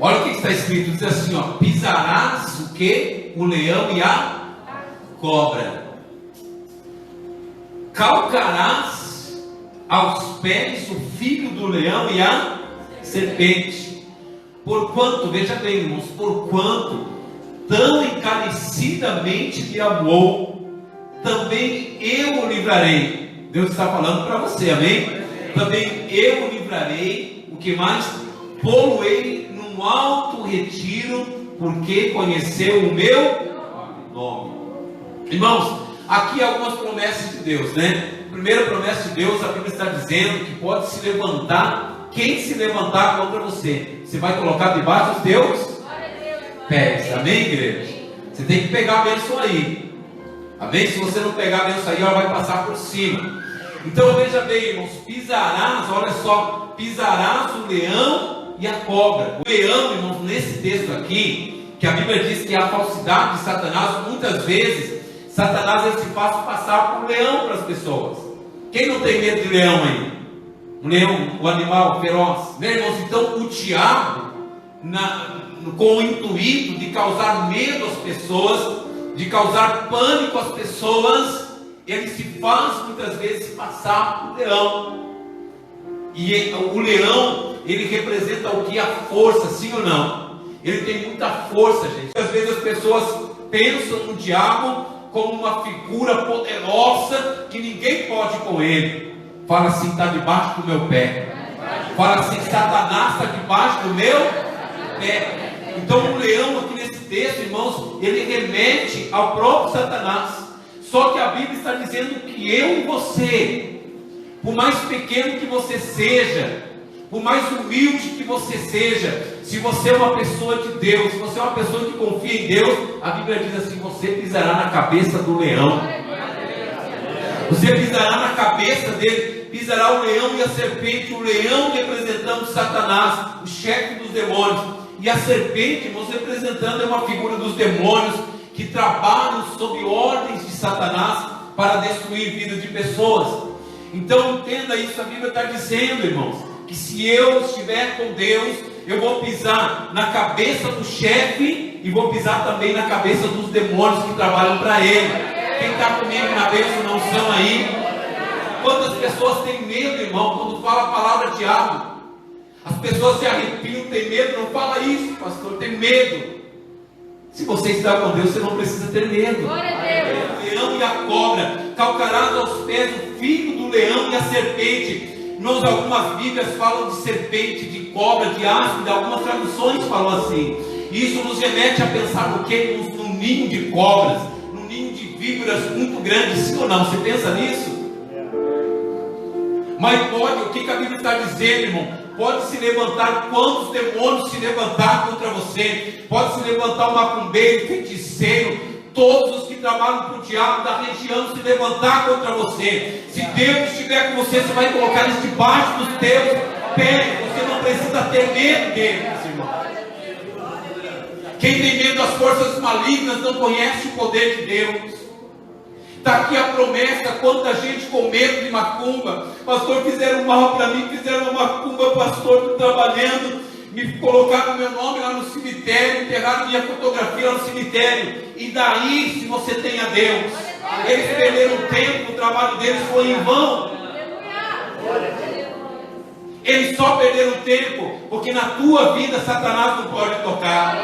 Olha o que está escrito, diz assim, ó: pisarás o que? O leão e a cobra. Calcarás aos pés o filho do leão e a serpente. Porquanto, veja bem, irmãos, porquanto tão encarecidamente me amou, também eu o livrarei. Deus está falando para você, amém? Também eu o livrarei. O que mais? Pô-lo-ei num alto retiro, porque conheceu o meu nome. Irmãos, aqui algumas promessas de Deus, né? Primeira promessa de Deus, a Bíblia está dizendo que pode se levantar. Quem se levantar contra você, você vai colocar debaixo dos teus pés. Amém, igreja? Você tem que pegar a bênção aí. Amém? Se você não pegar a bênção aí, ela vai passar por cima. Então veja bem, irmãos, pisarás, olha só, pisarás o leão e a cobra. O leão, irmãos, nesse texto aqui, que a Bíblia diz que é a falsidade de Satanás, muitas vezes Satanás ele se faz passar por leão para as pessoas. Quem não tem medo de leão aí? Um leão, o animal feroz. Né, irmãos? Então o diabo, com o intuito de causar medo às pessoas, de causar pânico às pessoas, ele se faz muitas vezes passar por leão. E o leão, ele representa o que? A força, sim ou não? Ele tem muita força, gente. Às vezes as pessoas pensam no diabo como uma figura poderosa que ninguém pode com ele. Fala assim: está debaixo do meu pé. Fala assim: Satanás está debaixo do meu pé. Então o leão aqui nesse texto, irmãos, ele remete ao próprio Satanás. Só que a Bíblia está dizendo que eu e você, por mais pequeno que você seja, por mais humilde que você seja, se você é uma pessoa de Deus, se você é uma pessoa que confia em Deus, a Bíblia diz assim: você pisará na cabeça do leão. Você pisará na cabeça dele, pisará o leão e a serpente. O leão representando Satanás, o chefe dos demônios, e a serpente, irmãos, representando é uma figura dos demônios que trabalham sob ordens de Satanás para destruir vidas de pessoas. Então entenda isso, a Bíblia está dizendo, irmãos, que se eu estiver com Deus, eu vou pisar na cabeça do chefe e vou pisar também na cabeça dos demônios que trabalham para ele. Quem está comigo na bênção não são aí? Quantas pessoas têm medo, irmão, quando fala a palavra diabo? As pessoas se arrepiam, têm medo. Não fala isso, pastor, tem medo. Se você está com Deus, você não precisa ter medo. O leão e a cobra, calcarás aos pés o filho do leão e a serpente. Algumas Bíblias falam de serpente, de cobra, de áspide, algumas traduções falam assim. Isso nos remete a pensar no quê? Num ninho de cobras, num ninho de víboras muito grandes, sim ou não? Você pensa nisso? Mas pode, o que a Bíblia está dizendo, irmão? Pode se levantar quantos demônios se levantar contra você. Pode se levantar um macumbeiro, feiticeiro, todos os que trabalham para o diabo da região se levantar contra você. Se Deus estiver com você, você vai colocar eles debaixo dos teus pés. Você não precisa ter medo deles, irmão. Quem tem medo das forças malignas não conhece o poder de Deus. Está aqui a promessa. Quanta gente com medo de macumba. Pastor, fizeram mal para mim, fizeram uma macumba, pastor, trabalhando, me colocaram meu nome lá no cemitério, enterraram minha fotografia lá no cemitério. E daí, se você tem a Deus? Eles perderam tempo, o trabalho deles foi em vão. Eles só perderam tempo porque na tua vida Satanás não pode tocar.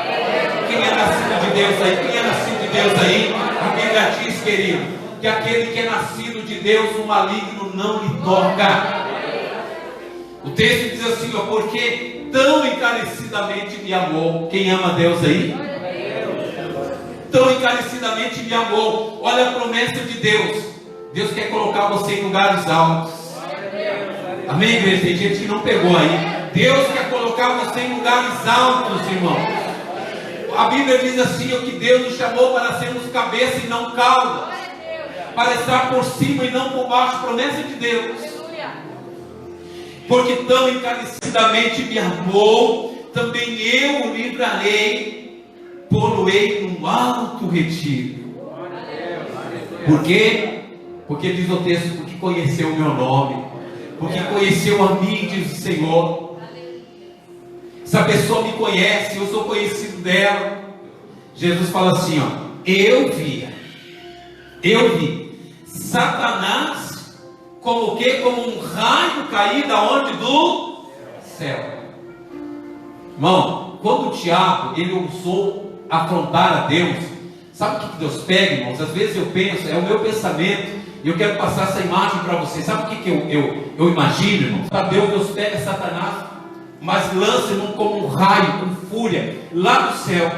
Quem é nascido de Deus aí? Quem é nascido de Deus aí? A Bíblia diz, querido, que aquele que é nascido de Deus, o maligno não lhe toca. O texto diz assim, ó: porque tão encarecidamente me amou. Quem ama Deus aí? Tão encarecidamente me amou. Olha a promessa de Deus. Deus quer colocar você em lugares altos. Amém, igreja? Tem gente que não pegou aí. Deus quer colocar você em lugares altos, irmão. A Bíblia diz assim, ó, que Deus nos chamou para sermos cabeça e não cauda, para estar por cima e não por baixo. Promessa de Deus. Porque tão encarecidamente me amou, também eu o livrarei, pô-lo-ei num alto retiro. Por quê? Porque diz o texto: porque conheceu o meu nome, porque conheceu a mim, diz o Senhor. Essa pessoa me conhece, eu sou conhecido dela. Jesus fala assim, ó, eu vi Satanás como o quê? Como um raio cair da onde? Do céu. Irmão, quando o diabo ele ousou afrontar a Deus, sabe o que Deus pega, irmãos? Às vezes eu penso, é o meu pensamento, e eu quero passar essa imagem para vocês. Sabe o que eu imagino, irmãos? Para Deus pega Satanás, mas lança irmão, como um raio, com fúria, lá do céu.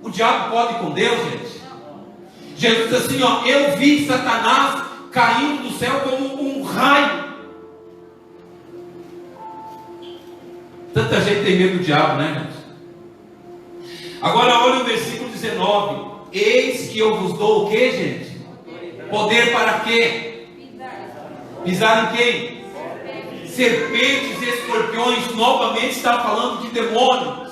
O diabo pode com Deus, gente? Jesus diz assim, ó, eu vi Satanás caindo do céu como um raio. Tanta gente tem medo do diabo, né, gente? Agora olha o versículo 19. Eis que eu vos dou o que, gente? Poder para quê? Pisar em quem? Serpentes e escorpiões. Novamente está falando de demônios.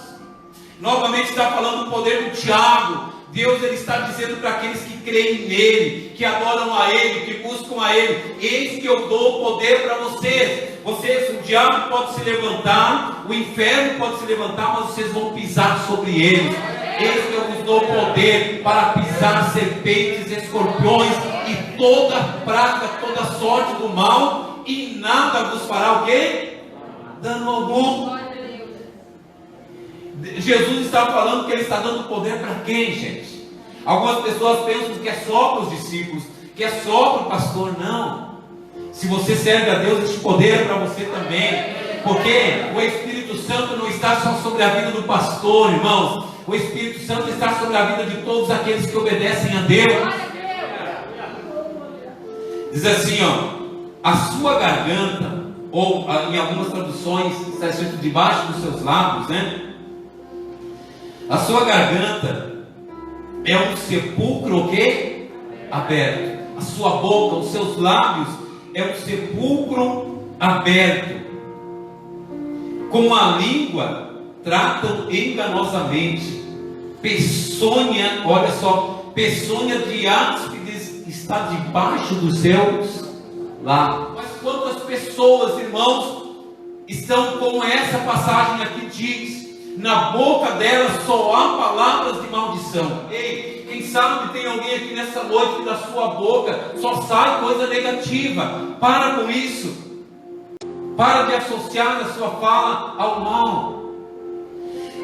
Novamente está falando do poder do diabo. Deus ele está dizendo para aqueles que creem nele, que adoram a ele, que buscam a ele: eis que eu dou poder para vocês. O diabo pode se levantar, o inferno pode se levantar, mas vocês vão pisar sobre eles. Eis que eu vos dou poder para pisar serpentes, escorpiões e toda praga, toda sorte do mal, e nada vos fará o quê? Dano algum. Jesus está falando que ele está dando poder para quem, gente? Algumas pessoas pensam que é só para os discípulos, que é só para o pastor. Não. Se você serve a Deus, esse poder é para você também. Porque o Espírito Santo não está só sobre a vida do pastor, irmãos. O Espírito Santo está sobre a vida de todos aqueles que obedecem a Deus. Diz assim, ó, a sua garganta, ou em algumas traduções está escrito debaixo dos seus lábios, né? A sua garganta é um sepulcro o quê? Aberto. A sua boca, os seus lábios é um sepulcro aberto. Com a língua tratam enganosamente. Peçonha, olha só, peçonha de áspides está debaixo dos seus lábios. Mas quantas pessoas, irmãos, estão como essa passagem aqui diz? Na boca delas só há palavras de maldição. Ei, quem sabe tem alguém aqui nessa noite que da sua boca só sai coisa negativa. Para com isso. Para de associar a sua fala ao mal.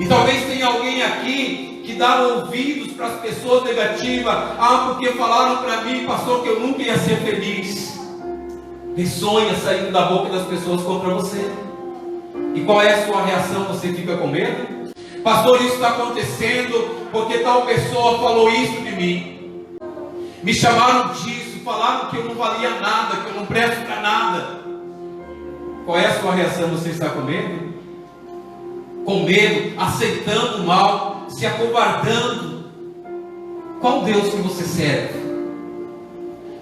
E talvez tenha alguém aqui que dá ouvidos para as pessoas negativas. Ah, porque falaram para mim, pastor, que eu nunca ia ser feliz. Peçonha saindo da boca das pessoas contra você. E qual é a sua reação? Você fica com medo? Pastor, isso está acontecendo porque tal pessoa falou isso de mim. Me chamaram disso, falaram que eu não valia nada, que eu não presto para nada. Qual é a sua reação? Você está com medo? Com medo, aceitando o mal, se acovardando. Qual Deus que você serve?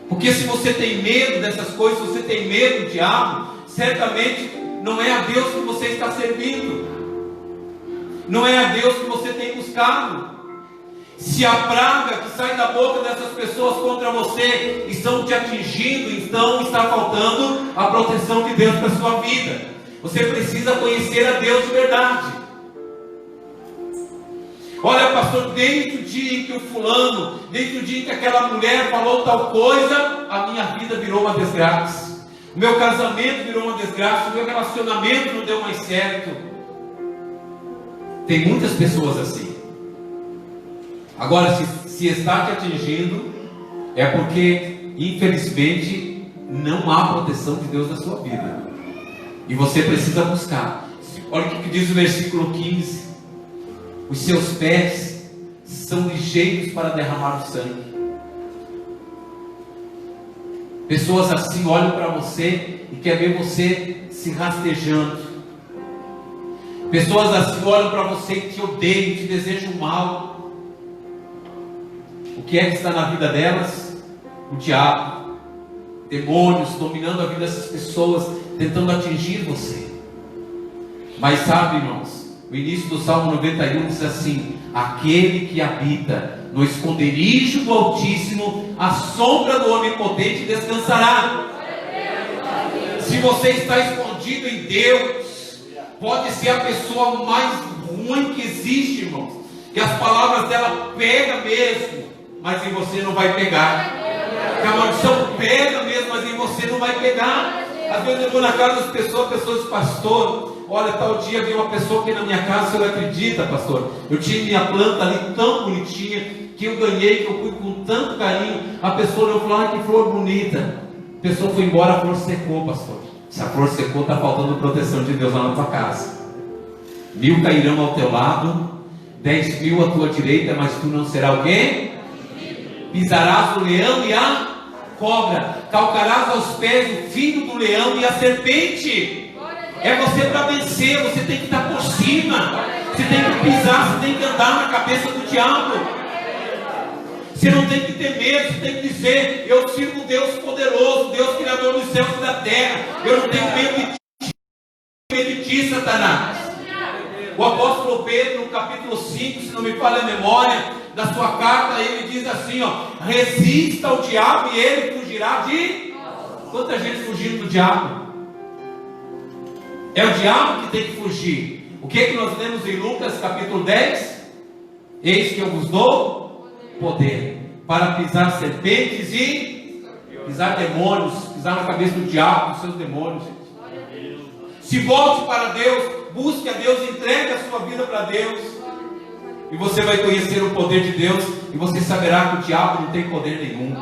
Porque se você tem medo dessas coisas, se você tem medo do diabo, certamente não é a Deus que você está servindo. Não é a Deus que você tem buscado. Se a praga que sai da boca dessas pessoas contra você estão te atingindo, então está faltando a proteção de Deus para a sua vida. Você precisa conhecer a Deus de verdade. Olha, pastor, desde o dia em que o fulano, desde o dia em que aquela mulher falou tal coisa, a minha vida virou uma desgraça. O meu casamento virou uma desgraça, o meu relacionamento não deu mais certo. Tem muitas pessoas assim. Agora, se está te atingindo, é porque, infelizmente, não há proteção de Deus na sua vida. E você precisa buscar. Olha o que diz o versículo 15. Os seus pés são ligeiros para derramar o sangue. Pessoas assim olham para você e querem ver você se rastejando. Pessoas assim olham para você e te odeiam, te desejam mal. O que é que está na vida delas? O diabo, demônios dominando a vida dessas pessoas, tentando atingir você. Mas sabe, irmãos, o início do Salmo 91 diz assim: aquele que habita no esconderijo do Altíssimo, a sombra do Onipotente descansará. Se você está escondido em Deus, Pode ser a pessoa mais ruim que existe, irmãos, que as palavras dela pegam mesmo, mas em você não vai pegar. Que a maldição pega mesmo, mas em você não vai pegar. Às vezes eu vou na casa das pessoas dizem, pastor, olha, tal dia veio uma pessoa aqui na minha casa, você não acredita, pastor? Eu tinha minha planta ali tão bonitinha, que eu ganhei, que eu fui com tanto carinho. A pessoa olhou e falou, que flor bonita. A pessoa foi embora, a flor secou, pastor. Se a flor secou, está faltando proteção de Deus lá na tua casa. 1000 cairão ao teu lado, 10.000 à tua direita, mas tu não será o quê? Pisarás o leão e a cobra, calcarás aos pés o filho do leão e a serpente. É você para vencer, você tem que estar por cima, você tem que pisar, você tem que andar na cabeça do diabo. Você não tem que ter medo, você tem que dizer, eu sirvo um Deus poderoso, Deus criador dos céus e da terra, eu não tenho medo de ti, Satanás. O apóstolo Pedro, no capítulo 5, se não me falha a memória, da sua carta, ele diz assim, resista ao diabo e ele fugirá de... Quanta gente fugindo do diabo? É o diabo que tem que fugir. O que é que nós lemos em Lucas capítulo 10? Eis que eu vos dou poder para pisar serpentes e pisar demônios, pisar na cabeça do diabo, dos seus demônios. Se volte para Deus, busque a Deus, entregue a sua vida para Deus, e você vai conhecer o poder de Deus, e você saberá que o diabo não tem poder nenhum.